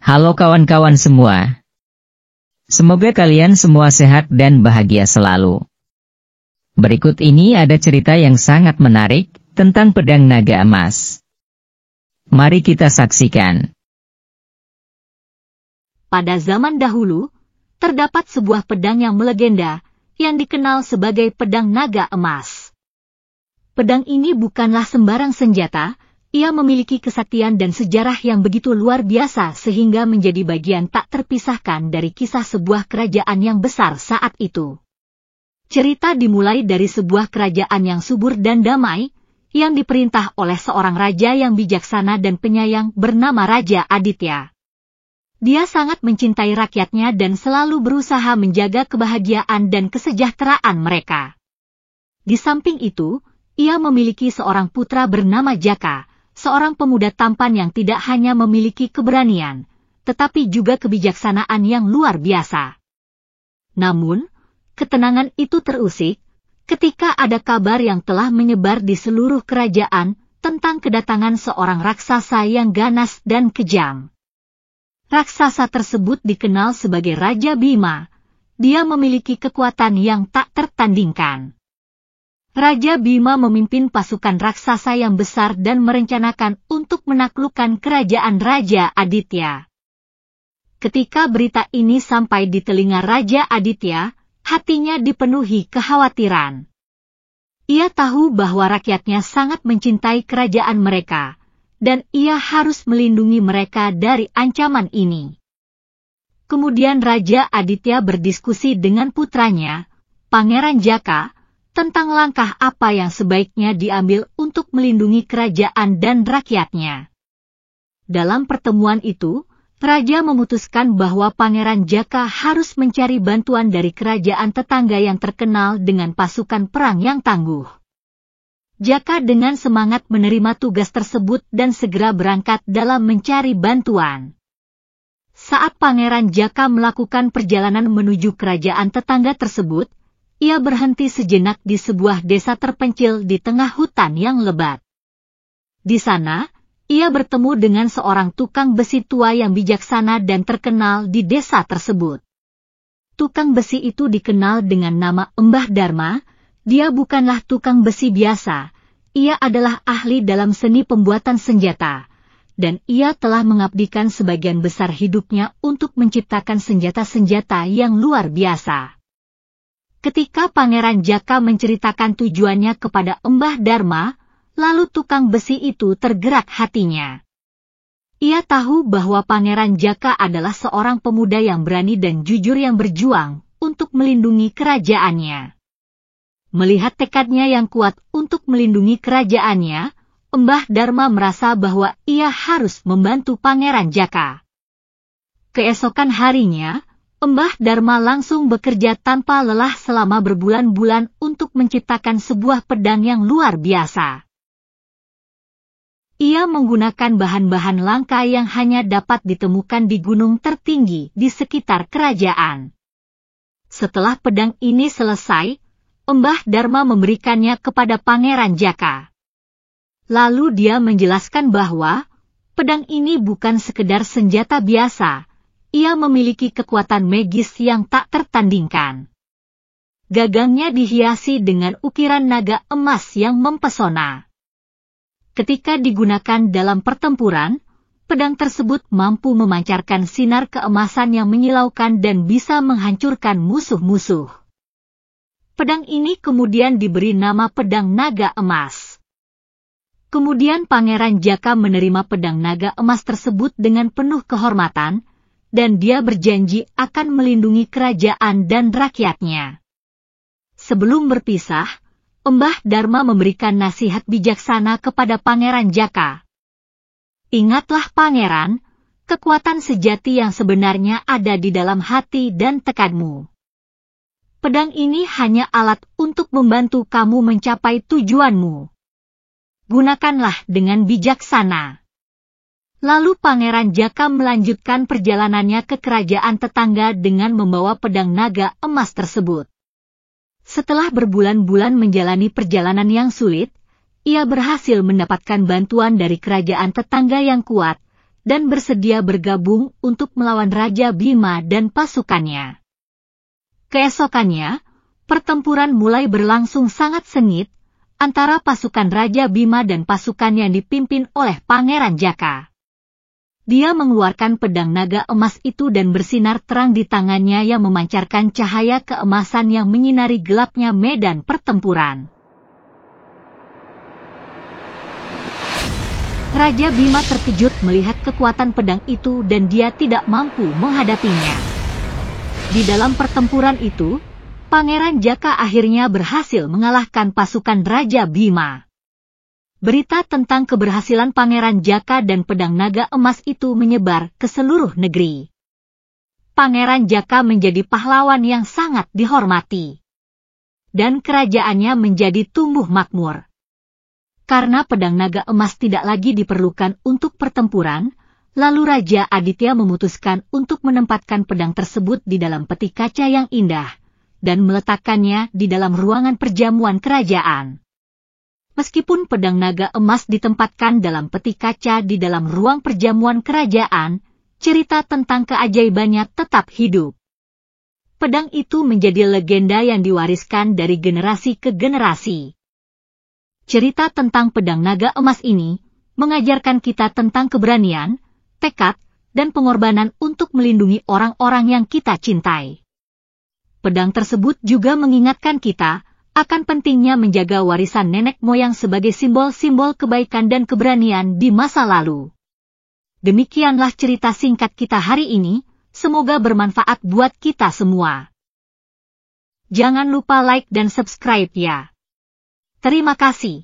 Halo kawan-kawan semua. Semoga kalian semua sehat dan bahagia selalu. Berikut ini ada cerita yang sangat menarik tentang pedang naga emas. Mari kita saksikan. Pada zaman dahulu, terdapat sebuah pedang yang melegenda yang dikenal sebagai pedang naga emas. Pedang ini bukanlah sembarang senjata. Ia memiliki kesaktian dan sejarah yang begitu luar biasa sehingga menjadi bagian tak terpisahkan dari kisah sebuah kerajaan yang besar saat itu. Cerita dimulai dari sebuah kerajaan yang subur dan damai, yang diperintah oleh seorang raja yang bijaksana dan penyayang bernama Raja Aditya. Dia sangat mencintai rakyatnya dan selalu berusaha menjaga kebahagiaan dan kesejahteraan mereka. Di samping itu, ia memiliki seorang putra bernama Jaka, seorang pemuda tampan yang tidak hanya memiliki keberanian, tetapi juga kebijaksanaan yang luar biasa. Namun, ketenangan itu terusik ketika ada kabar yang telah menyebar di seluruh kerajaan tentang kedatangan seorang raksasa yang ganas dan kejam. Raksasa tersebut dikenal sebagai Raja Bima. Dia memiliki kekuatan yang tak tertandingkan. Raja Bima memimpin pasukan raksasa yang besar dan merencanakan untuk menaklukkan kerajaan Raja Aditya. Ketika berita ini sampai di telinga Raja Aditya, hatinya dipenuhi kekhawatiran. Ia tahu bahwa rakyatnya sangat mencintai kerajaan mereka, dan ia harus melindungi mereka dari ancaman ini. Kemudian Raja Aditya berdiskusi dengan putranya, Pangeran Jaka, tentang langkah apa yang sebaiknya diambil untuk melindungi kerajaan dan rakyatnya. Dalam pertemuan itu, Raja memutuskan bahwa Pangeran Jaka harus mencari bantuan dari kerajaan tetangga yang terkenal dengan pasukan perang yang tangguh. Jaka dengan semangat menerima tugas tersebut dan segera berangkat dalam mencari bantuan. Saat Pangeran Jaka melakukan perjalanan menuju kerajaan tetangga tersebut, ia berhenti sejenak di sebuah desa terpencil di tengah hutan yang lebat. Di sana, ia bertemu dengan seorang tukang besi tua yang bijaksana dan terkenal di desa tersebut. Tukang besi itu dikenal dengan nama Mbah Dharma. Dia bukanlah tukang besi biasa. Ia adalah ahli dalam seni pembuatan senjata, dan ia telah mengabdikan sebagian besar hidupnya untuk menciptakan senjata-senjata yang luar biasa. Ketika Pangeran Jaka menceritakan tujuannya kepada Mbah Dharma, lalu tukang besi itu tergerak hatinya. Ia tahu bahwa Pangeran Jaka adalah seorang pemuda yang berani dan jujur yang berjuang untuk melindungi kerajaannya. Melihat tekadnya yang kuat untuk melindungi kerajaannya, Mbah Dharma merasa bahwa ia harus membantu Pangeran Jaka. Keesokan harinya, Mbah Dharma langsung bekerja tanpa lelah selama berbulan-bulan untuk menciptakan sebuah pedang yang luar biasa. Ia menggunakan bahan-bahan langka yang hanya dapat ditemukan di gunung tertinggi di sekitar kerajaan. Setelah pedang ini selesai, Mbah Dharma memberikannya kepada Pangeran Jaka. Lalu dia menjelaskan bahwa pedang ini bukan sekedar senjata biasa. Ia memiliki kekuatan magis yang tak tertandingkan. Gagangnya dihiasi dengan ukiran naga emas yang mempesona. Ketika digunakan dalam pertempuran, pedang tersebut mampu memancarkan sinar keemasan yang menyilaukan dan bisa menghancurkan musuh-musuh. Pedang ini kemudian diberi nama pedang naga emas. Kemudian Pangeran Jaka menerima pedang naga emas tersebut dengan penuh kehormatan, dan dia berjanji akan melindungi kerajaan dan rakyatnya. Sebelum berpisah, Mbah Dharma memberikan nasihat bijaksana kepada Pangeran Jaka. Ingatlah Pangeran, kekuatan sejati yang sebenarnya ada di dalam hati dan tekadmu. Pedang ini hanya alat untuk membantu kamu mencapai tujuanmu. Gunakanlah dengan bijaksana. Lalu Pangeran Jaka melanjutkan perjalanannya ke kerajaan tetangga dengan membawa pedang naga emas tersebut. Setelah berbulan-bulan menjalani perjalanan yang sulit, ia berhasil mendapatkan bantuan dari kerajaan tetangga yang kuat, dan bersedia bergabung untuk melawan Raja Bima dan pasukannya. Keesokannya, pertempuran mulai berlangsung sangat sengit antara pasukan Raja Bima dan pasukan yang dipimpin oleh Pangeran Jaka. Dia mengeluarkan pedang naga emas itu dan bersinar terang di tangannya yang memancarkan cahaya keemasan yang menyinari gelapnya medan pertempuran. Raja Bima terkejut melihat kekuatan pedang itu dan dia tidak mampu menghadapinya. Di dalam pertempuran itu, Pangeran Jaka akhirnya berhasil mengalahkan pasukan Raja Bima. Berita tentang keberhasilan Pangeran Jaka dan pedang naga emas itu menyebar ke seluruh negeri. Pangeran Jaka menjadi pahlawan yang sangat dihormati. Dan kerajaannya menjadi tumbuh makmur. Karena pedang naga emas tidak lagi diperlukan untuk pertempuran, lalu Raja Aditya memutuskan untuk menempatkan pedang tersebut di dalam peti kaca yang indah, dan meletakkannya di dalam ruangan perjamuan kerajaan. Meskipun pedang naga emas ditempatkan dalam peti kaca di dalam ruang perjamuan kerajaan, cerita tentang keajaibannya tetap hidup. Pedang itu menjadi legenda yang diwariskan dari generasi ke generasi. Cerita tentang pedang naga emas ini mengajarkan kita tentang keberanian, tekad, dan pengorbanan untuk melindungi orang-orang yang kita cintai. Pedang tersebut juga mengingatkan kita akan pentingnya menjaga warisan nenek moyang sebagai simbol-simbol kebaikan dan keberanian di masa lalu. Demikianlah cerita singkat kita hari ini, semoga bermanfaat buat kita semua. Jangan lupa like dan subscribe ya. Terima kasih.